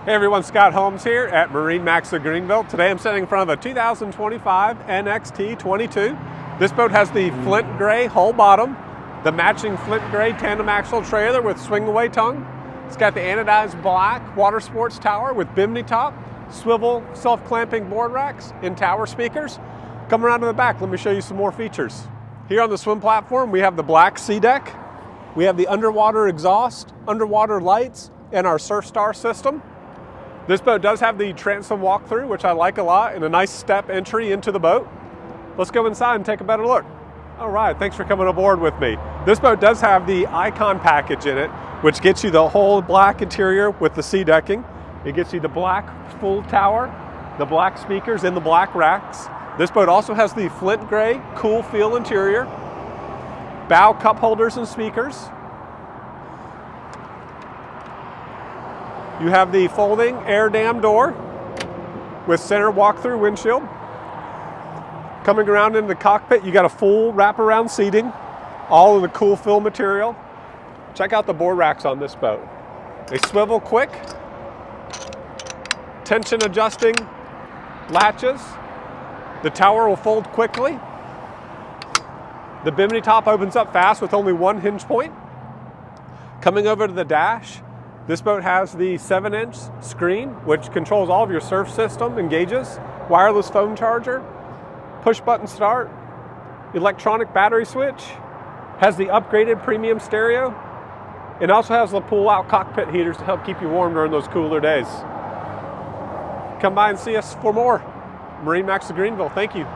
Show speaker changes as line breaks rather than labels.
Hey everyone, Scott Holmes here at MarineMax Greenville. Today I'm sitting in front of a 2025 NXT22. This boat has the flint gray hull bottom, the matching flint gray tandem axle trailer with swing away tongue. It's got the anodized black watersports tower with bimini top, swivel self-clamping board racks, and tower speakers. Come around to the back, let me show you some more features. Here on the swim platform we have the black sea deck, we have the underwater exhaust, underwater lights, and our Surf Star system. This boat does have the transom walkthrough, which I like a lot, and a nice step entry into the boat. Let's go inside and take a better look. All right, thanks for coming aboard with me. This boat does have the Icon package in it, which gets you the whole black interior with the sea decking. It gets you the black full tower, the black speakers, and the black racks. This boat also has the flint gray cool feel interior, bow cup holders and speakers. You have the folding air dam door with center walk-through windshield. Coming around into the cockpit, you got a full wraparound seating, all of the cool fill material. Check out the board racks on this boat. They swivel quick, tension adjusting latches. The tower will fold quickly. The bimini top opens up fast with only one hinge point. Coming over to the dash, this boat has the 7-inch screen, which controls all of your surf system and gauges, wireless phone charger, push button start, electronic battery switch, has the upgraded premium stereo, and also has the pull out cockpit heaters to help keep you warm during those cooler days. Come by and see us for more. MarineMax Greenville, thank you.